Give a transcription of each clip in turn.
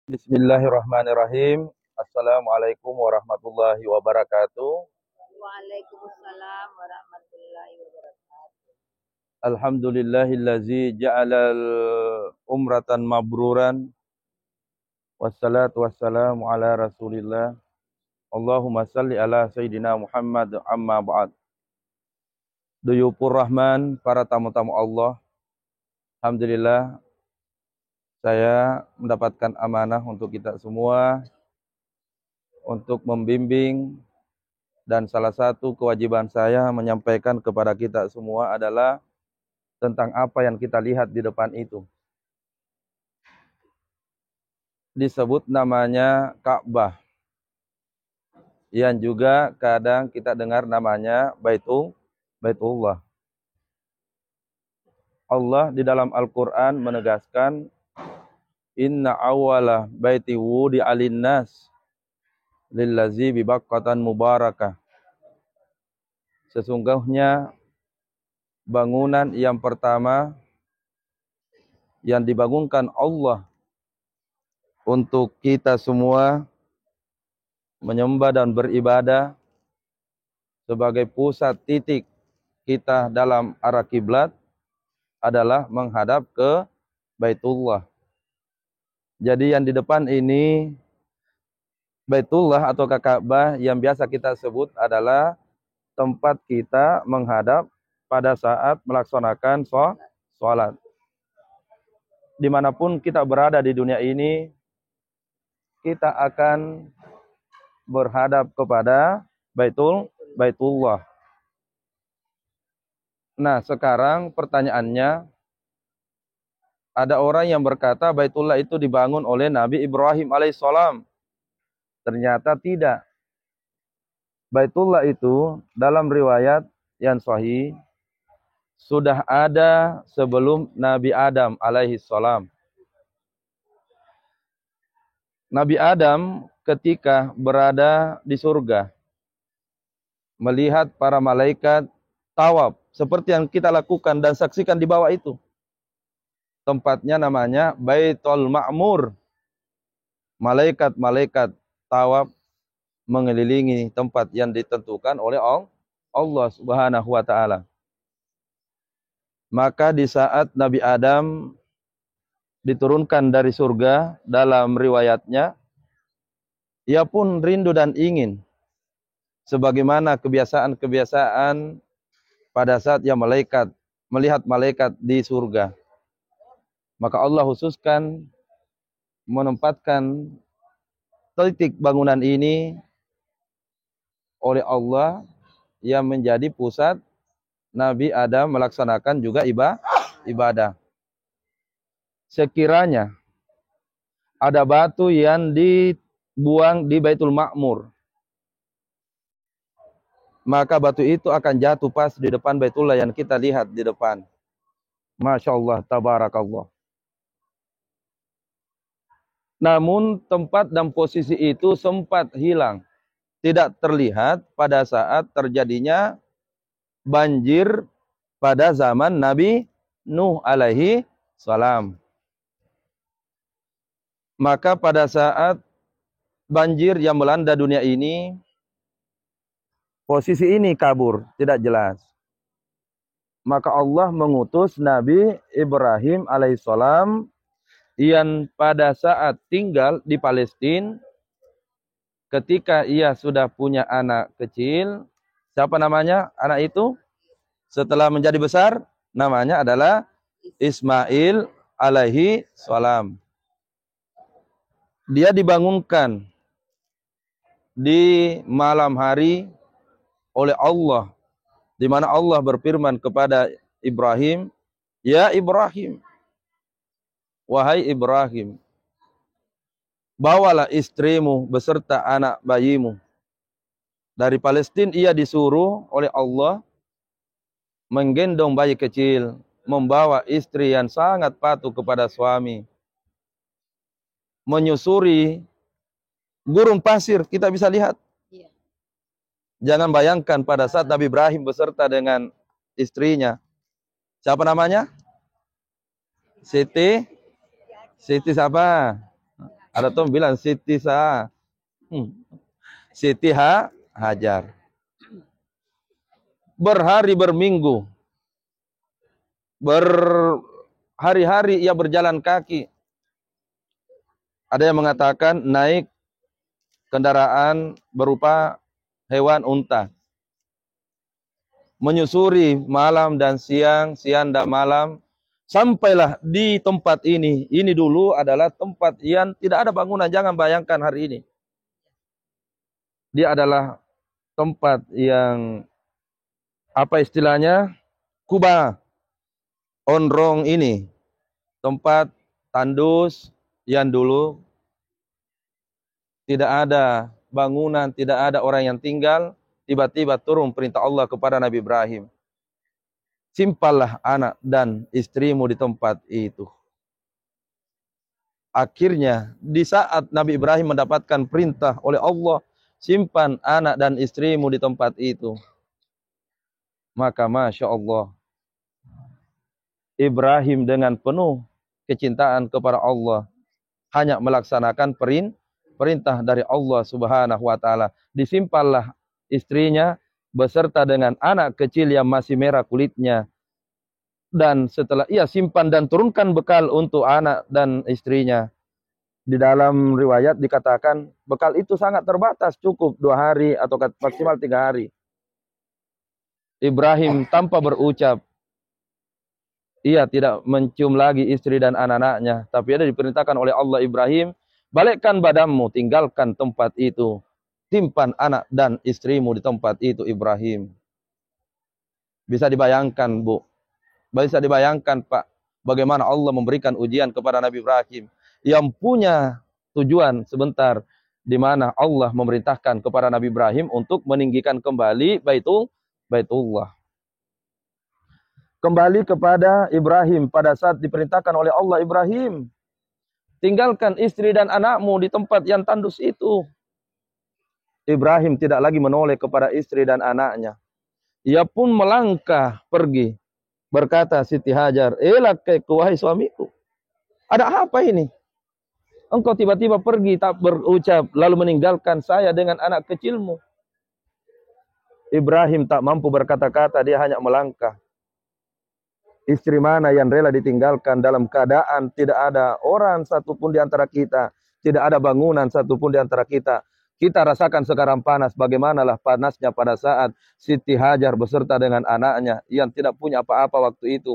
Bismillahirrahmanirrahim. Assalamualaikum warahmatullahi wabarakatuh. Waalaikumsalam warahmatullahi wabarakatuh. Alhamdulillahillazi ja'alal umratan mabruran. Wassalatu wassalamu ala rasulillah. Allahumma salli ala Sayyidina Muhammad amma ba'd. Duyupur Rahman, para tamu-tamu Allah. Alhamdulillah, saya mendapatkan amanah untuk kita semua untuk membimbing. Dan salah satu kewajiban saya menyampaikan kepada kita semua adalah tentang apa yang kita lihat di depan itu. Disebut namanya Ka'bah. Yang juga kadang kita dengar namanya Baitullah. Allah di dalam Al-Quran menegaskan, Inna awwala baiti wudi alinnas lillazi bibaqqatan mubarakah. Sesungguhnya bangunan yang pertama yang dibangunkan Allah untuk kita semua menyembah dan beribadah sebagai pusat titik kita dalam arah kiblat adalah menghadap ke Baitullah. Jadi yang di depan ini Baitullah atau Ka'bah yang biasa kita sebut adalah tempat kita menghadap pada saat melaksanakan sholat. Dimanapun kita berada di dunia ini, kita akan berhadap kepada Baitullah. Nah, sekarang pertanyaannya, ada orang yang berkata Baitullah itu dibangun oleh Nabi Ibrahim alaihissalam. Ternyata tidak. Baitullah itu dalam riwayat yang sahih sudah ada sebelum Nabi Adam alaihissalam. Nabi Adam ketika berada di surga melihat para malaikat tawaf seperti yang kita lakukan dan saksikan di bawah itu. Tempatnya namanya Baitul Ma'mur. Malaikat-malaikat tawaf mengelilingi tempat yang ditentukan oleh Allah Subhanahu wa taala. Maka di saat Nabi Adam diturunkan dari surga, dalam riwayatnya ia pun rindu dan ingin sebagaimana kebiasaan-kebiasaan pada saat ia melihat malaikat di surga. Maka Allah khususkan menempatkan titik bangunan ini oleh Allah yang menjadi pusat Nabi Adam melaksanakan juga ibadah. Sekiranya ada batu yang dibuang di Baitul Ma'mur, maka batu itu akan jatuh pas di depan Baitullah yang kita lihat di depan. Masya Allah, tabarakallah. Namun tempat dan posisi itu sempat hilang, tidak terlihat pada saat terjadinya banjir pada zaman Nabi Nuh alaihi salam. Maka pada saat banjir yang melanda dunia ini, posisi ini kabur, tidak jelas. Maka Allah mengutus Nabi Ibrahim alaihissalam yang pada saat tinggal di Palestina, ketika ia sudah punya anak kecil, siapa namanya anak itu? Setelah menjadi besar, namanya adalah Ismail alaihi salam. Dia dibangunkan di malam hari oleh Allah, di mana Allah berfirman kepada Ibrahim, "Ya Ibrahim, wahai Ibrahim, bawalah istrimu beserta anak bayimu." Dari Palestina ia disuruh oleh Allah menggendong bayi kecil, membawa istri yang sangat patuh kepada suami, menyusuri gurun pasir, kita bisa lihat. Iya. Jangan bayangkan pada saat Nabi Ibrahim beserta dengan istrinya. Siapa namanya? Siti siapa? Ada tuh bilang Siti Siti Hajar. Berhari berminggu, berhari-hari ia berjalan kaki. Ada yang mengatakan naik kendaraan berupa hewan unta. Menyusuri malam dan siang, siang dan malam. Sampailah di tempat ini. Ini dulu adalah tempat yang tidak ada bangunan. Jangan bayangkan hari ini. Dia adalah tempat yang, apa istilahnya? Kuba. Onrong ini. Tempat tandus yang dulu tidak ada bangunan, tidak ada orang yang tinggal. Tiba-tiba turun perintah Allah kepada Nabi Ibrahim. Simpanlah anak dan istrimu di tempat itu. Akhirnya, di saat Nabi Ibrahim mendapatkan perintah oleh Allah, simpan anak dan istrimu di tempat itu. Maka Masya Allah, Ibrahim dengan penuh kecintaan kepada Allah, hanya melaksanakan perintah dari Allah Subhanahu wa Ta'ala. Disimpanlah istrinya beserta dengan anak kecil yang masih merah kulitnya. Dan setelah ia simpan dan turunkan bekal untuk anak dan istrinya. Di dalam riwayat dikatakan bekal itu sangat terbatas, cukup 2 hari atau maksimal 3 hari. Ibrahim tanpa berucap, ia tidak mencium lagi istri dan anak-anaknya. Tapi ada diperintahkan oleh Allah, Ibrahim, balikkan badanmu, tinggalkan tempat itu. Simpan anak dan istrimu di tempat itu, Ibrahim. Bisa dibayangkan, Bu. Bisa dibayangkan, Pak, bagaimana Allah memberikan ujian kepada Nabi Ibrahim yang punya tujuan sebentar, di mana Allah memerintahkan kepada Nabi Ibrahim untuk meninggikan kembali Baitullah. Kembali kepada Ibrahim pada saat diperintahkan oleh Allah, Ibrahim, tinggalkan istri dan anakmu di tempat yang tandus itu. Ibrahim tidak lagi menoleh kepada istri dan anaknya. Ia pun melangkah pergi. Berkata Siti Hajar, elakku wahai suamiku. Ada apa ini? Engkau tiba-tiba pergi tak berucap, lalu meninggalkan saya dengan anak kecilmu. Ibrahim tak mampu berkata-kata, dia hanya melangkah. Istri mana yang rela ditinggalkan dalam keadaan tidak ada orang satupun di antara kita, tidak ada bangunan satupun di antara kita. Kita rasakan sekarang panas, bagaimanalah panasnya pada saat Siti Hajar beserta dengan anaknya yang tidak punya apa-apa waktu itu.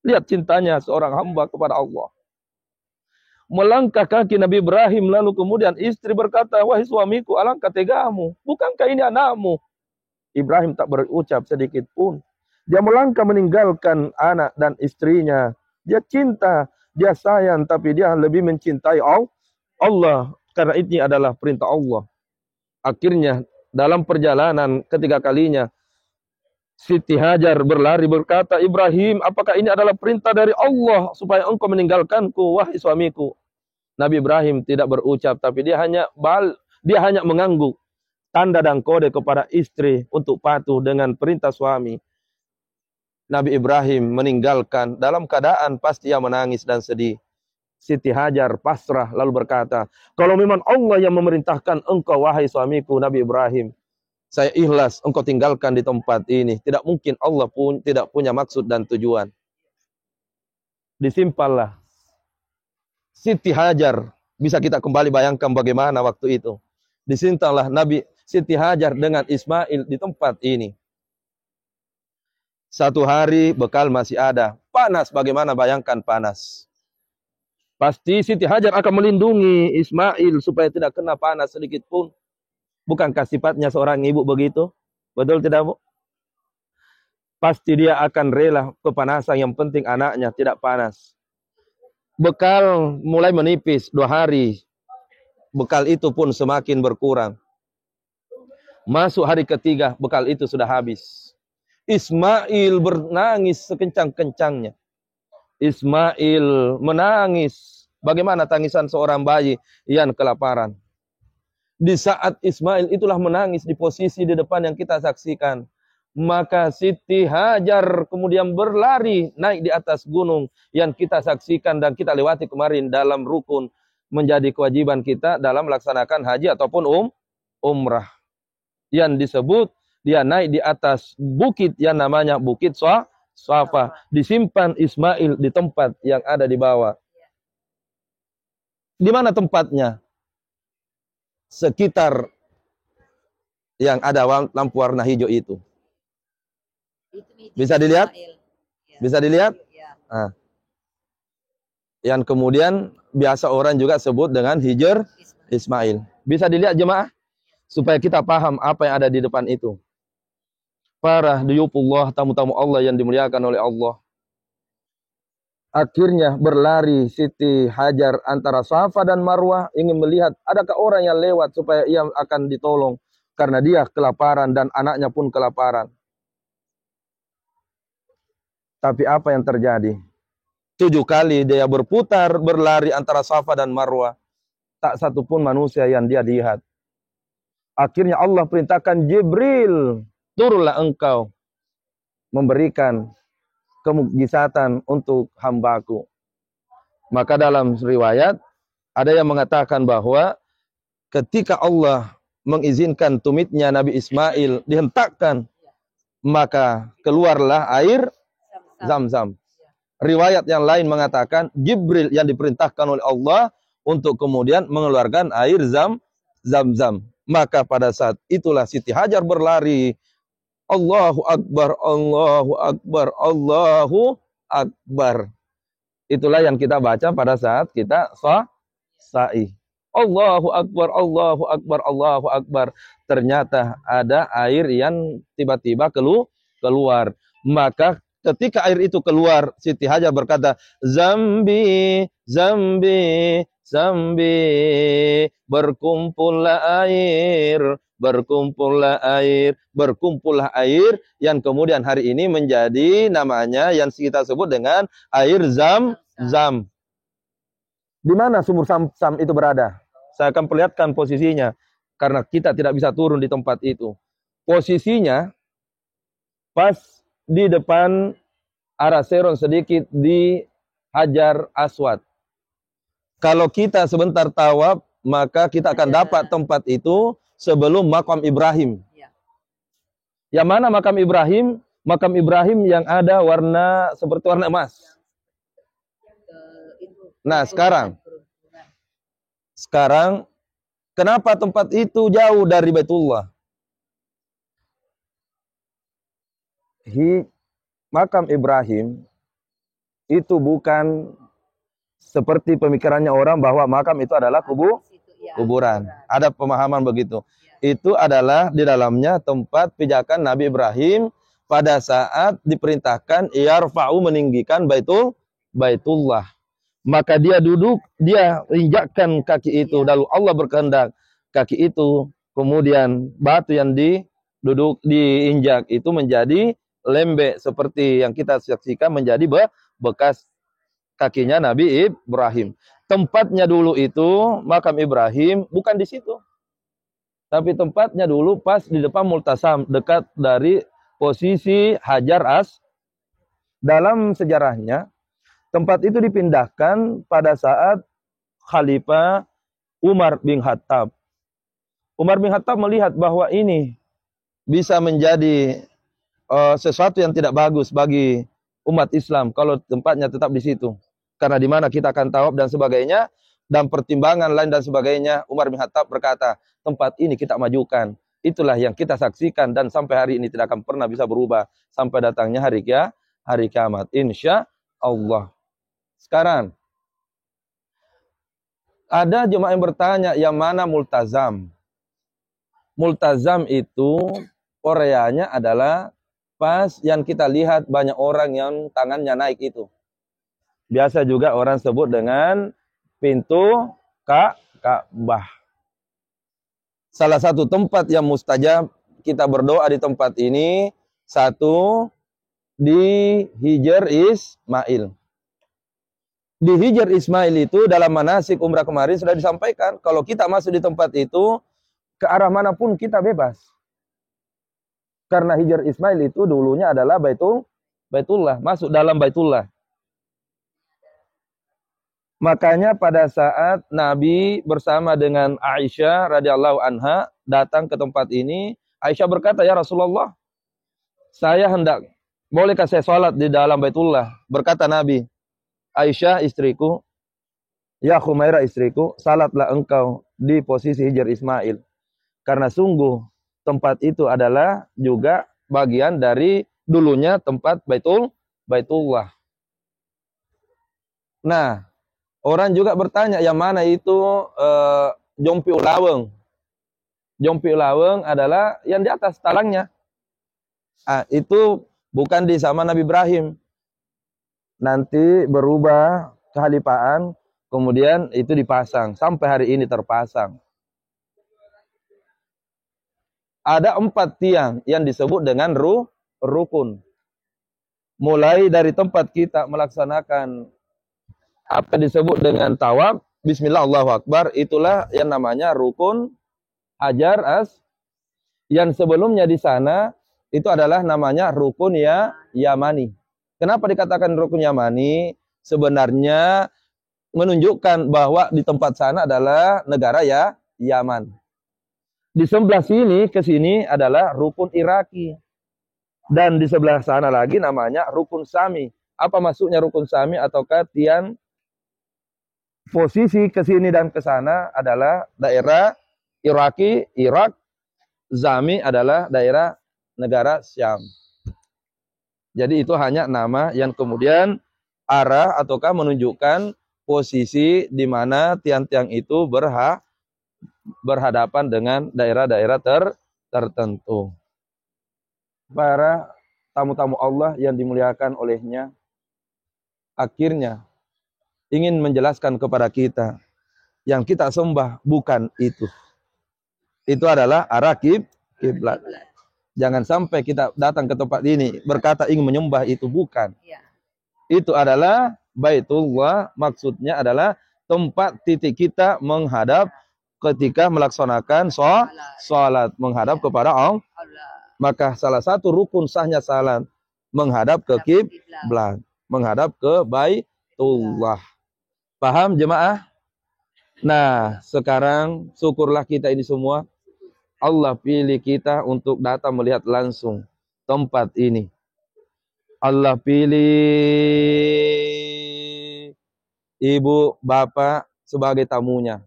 Lihat cintanya seorang hamba kepada Allah. Melangkah kaki Nabi Ibrahim, lalu kemudian istri berkata, wahai suamiku, alangkah tegamu, bukankah ini anakmu? Ibrahim tak berucap sedikit pun. Dia melangkah meninggalkan anak dan istrinya. Dia cinta, dia sayang, tapi dia lebih mencintai Allah. Karena ini adalah perintah Allah. Akhirnya dalam perjalanan ketiga kalinya, Siti Hajar berlari berkata, Ibrahim, apakah ini adalah perintah dari Allah supaya engkau meninggalkanku, wahai suamiku? Nabi Ibrahim tidak berucap, tapi dia hanya mengangguk. Tanda dan kode kepada istri untuk patuh dengan perintah suami. Nabi Ibrahim meninggalkan dalam keadaan pasti ia menangis dan sedih. Siti Hajar pasrah lalu berkata, kalau memang Allah yang memerintahkan engkau wahai suamiku Nabi Ibrahim, saya ikhlas engkau tinggalkan di tempat ini. Tidak mungkin Allah pun tidak punya maksud dan tujuan. Disimpanlah Siti Hajar. Bisa kita kembali bayangkan bagaimana waktu itu. Disimpanlah Nabi Siti Hajar dengan Ismail di tempat ini. Satu hari bekal masih ada. Panas, bagaimana bayangkan panas. Pasti Siti Hajar akan melindungi Ismail supaya tidak kena panas sedikit pun. Bukankah sifatnya seorang ibu begitu? Betul tidak, Bu? Pasti dia akan rela kepanasan, yang penting anaknya tidak panas. Bekal mulai menipis 2 hari. Bekal itu pun semakin berkurang. Masuk hari ketiga, bekal itu sudah habis. Ismail bernangis sekencang-kencangnya. Ismail menangis. Bagaimana tangisan seorang bayi yang kelaparan. Di saat Ismail itulah menangis di posisi di depan yang kita saksikan. Maka Siti Hajar kemudian berlari naik di atas gunung yang kita saksikan dan kita lewati kemarin dalam rukun menjadi kewajiban kita dalam melaksanakan haji ataupun umrah. Yang disebut dia naik di atas bukit yang namanya Bukit Safa. Disimpan Ismail di tempat yang ada di bawah. Di mana tempatnya? Sekitar yang ada lampu warna hijau itu. Bisa dilihat? Bisa dilihat? Nah. Yang kemudian biasa orang juga sebut dengan Hijr Ismail. Bisa dilihat jemaah? Supaya kita paham apa yang ada di depan itu. Para duyufullah, tamu-tamu Allah yang dimuliakan oleh Allah. Akhirnya berlari Siti Hajar antara Safa dan Marwah, ingin melihat adakah orang yang lewat supaya ia akan ditolong. Karena dia kelaparan dan anaknya pun kelaparan. Tapi apa yang terjadi? 7 kali dia berputar, berlari antara Safa dan Marwah. Tak satu pun manusia yang dia lihat. Akhirnya Allah perintahkan Jibril, turunlah engkau memberikan kemukjizatan untuk hambaku. Maka dalam riwayat, ada yang mengatakan bahwa ketika Allah mengizinkan tumitnya Nabi Ismail dihentakkan, maka keluarlah air Zam-Zam. Riwayat yang lain mengatakan Jibril yang diperintahkan oleh Allah untuk kemudian mengeluarkan air Zam-Zam. Maka pada saat itulah Siti Hajar berlari. Allahu Akbar, Allahu Akbar, Allahu Akbar. Itulah yang kita baca pada saat kita sa'i. Allahu Akbar, Allahu Akbar, Allahu Akbar. Ternyata ada air yang tiba-tiba keluar. Maka ketika air itu keluar, Siti Hajar berkata, Zambi, Zambi, Zambi, berkumpullah air, berkumpullah air, berkumpullah air, yang kemudian hari ini menjadi namanya yang kita sebut dengan air Zam-Zam. Di mana sumur Zam-Zam itu berada? Saya akan perlihatkan posisinya, karena kita tidak bisa turun di tempat itu. Posisinya pas di depan arah Seron sedikit di Hajar Aswad. Kalau kita sebentar tawaf, maka kita akan dapat tempat itu sebelum makam Ibrahim. Yang mana makam Ibrahim? Makam Ibrahim yang ada warna seperti warna emas. Nah, sekarang kenapa tempat itu jauh dari Baitullah? Makam Ibrahim itu bukan seperti pemikirannya orang bahwa makam itu adalah kuburan. Ada pemahaman begitu. Itu adalah di dalamnya tempat pijakan Nabi Ibrahim pada saat diperintahkan yarfa'u meninggikan Baitullah. Maka dia duduk, dia injakkan kaki itu. Lalu Allah berkehendak kaki itu, kemudian batu yang diinjak itu menjadi lembek seperti yang kita saksikan menjadi bekas kakinya Nabi Ibrahim. Tempatnya dulu itu makam Ibrahim bukan di situ. Tapi tempatnya dulu pas di depan Multasam, dekat dari posisi Hajar Dalam sejarahnya tempat itu dipindahkan pada saat Khalifah Umar bin Khattab. Umar bin Khattab melihat bahwa ini bisa menjadi sesuatu yang tidak bagus bagi umat Islam kalau tempatnya tetap di situ. Karena di mana kita akan tawaf dan sebagainya, dan pertimbangan lain dan sebagainya, Umar bin Khattab berkata, tempat ini kita majukan. Itulah yang kita saksikan dan sampai hari ini tidak akan pernah bisa berubah sampai datangnya hari kiamat. Insya Allah. Sekarang ada jemaah yang bertanya, yang mana multazam? Multazam itu Koreanya adalah pas yang kita lihat banyak orang yang tangannya naik itu. Biasa juga orang sebut dengan pintu Ka'bah. Salah satu tempat yang mustajab kita berdoa di tempat ini, satu di Hijr Ismail. Di Hijr Ismail itu dalam manasik umrah kemarin sudah disampaikan, kalau kita masuk di tempat itu, ke arah manapun kita bebas. Karena Hijr Ismail itu dulunya adalah Baitullah, masuk dalam Baitullah. Makanya pada saat Nabi bersama dengan Aisyah radhiyallahu anha datang ke tempat ini, Aisyah berkata, "Ya Rasulullah, saya hendak, bolehkah saya sholat di dalam Baitullah?" Berkata Nabi, "Aisyah istriku, ya Khumairah istriku, salatlah engkau di posisi Hijr Ismail. Karena sungguh tempat itu adalah juga bagian dari dulunya tempat Baitullah." Nah, orang juga bertanya, yang mana itu Jompi Ulaweng? Jompi Ulaweng adalah yang di atas talangnya. Itu bukan di zaman Nabi Ibrahim. Nanti berubah kehalifaan, kemudian itu dipasang. Sampai hari ini terpasang. Ada 4 tiang yang disebut dengan rukun. Mulai dari tempat kita melaksanakan apa disebut dengan tawaf, bismillah Allahu Akbar, itulah yang namanya rukun Hajar yang sebelumnya di sana itu adalah namanya rukun Yamani. Kenapa dikatakan rukun Yamani? Sebenarnya menunjukkan bahwa di tempat sana adalah negara Yaman. Di sebelah sini ke sini adalah rukun Iraki. Dan di sebelah sana lagi namanya rukun Sami. Apa maksudnya rukun Sami ataukah tiang posisi ke sini dan ke sana adalah daerah Iraki, Irak. Zami adalah daerah negara Syam. Jadi itu hanya nama yang kemudian arah ataukah menunjukkan posisi di mana tiang-tiang itu berhadapan dengan daerah-daerah tertentu. Para tamu-tamu Allah yang dimuliakan olehnya, akhirnya ingin menjelaskan kepada kita yang kita sembah bukan itu. Itu adalah arah kiblat. Jangan sampai kita datang ke tempat ini berkata ingin menyembah itu, bukan. Itu adalah Baitullah, maksudnya adalah tempat titik kita menghadap ketika melaksanakan salat, menghadap kepada Allah. Maka salah satu rukun sahnya salat menghadap ke kiblat, menghadap ke Baitullah. Paham jemaah? Nah, sekarang syukurlah kita ini semua Allah pilih kita untuk datang melihat langsung tempat ini. Allah pilih ibu, bapak sebagai tamunya.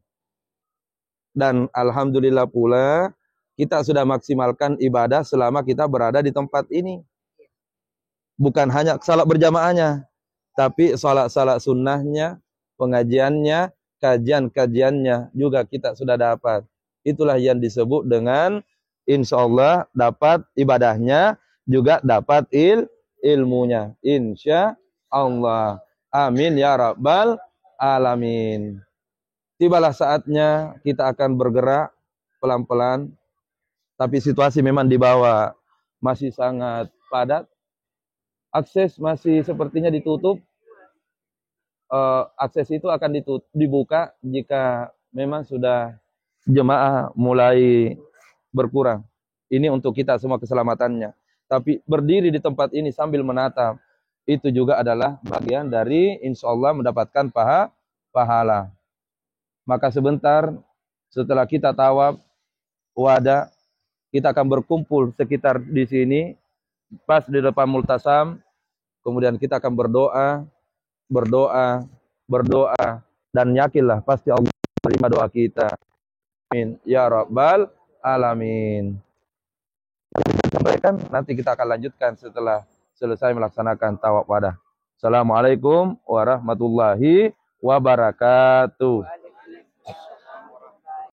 Dan alhamdulillah pula kita sudah maksimalkan ibadah selama kita berada di tempat ini. Bukan hanya salat berjamaahnya, tapi salat-salat sunnahnya, pengajiannya, kajian-kajiannya juga kita sudah dapat. Itulah yang disebut dengan insya Allah dapat ibadahnya, juga dapat ilmunya. Insya Allah. Amin ya rabbal alamin. Tibalah saatnya kita akan bergerak pelan-pelan. Tapi situasi memang di bawah masih sangat padat. Akses masih sepertinya ditutup. Akses itu akan dibuka jika memang sudah jemaah mulai berkurang. Ini untuk kita semua keselamatannya. Tapi berdiri di tempat ini sambil menatap, itu juga adalah bagian dari insya Allah mendapatkan pahala. Maka sebentar setelah kita tawaf wada, kita akan berkumpul sekitar di sini, pas di depan multasam. Kemudian kita akan berdoa, dan yakinlah pasti Allah menerima doa kita. Amin ya rabbal alamin. Sampaikan, nanti kita akan lanjutkan setelah selesai melaksanakan tawaf wada. Assalamualaikum warahmatullahi wabarakatuh.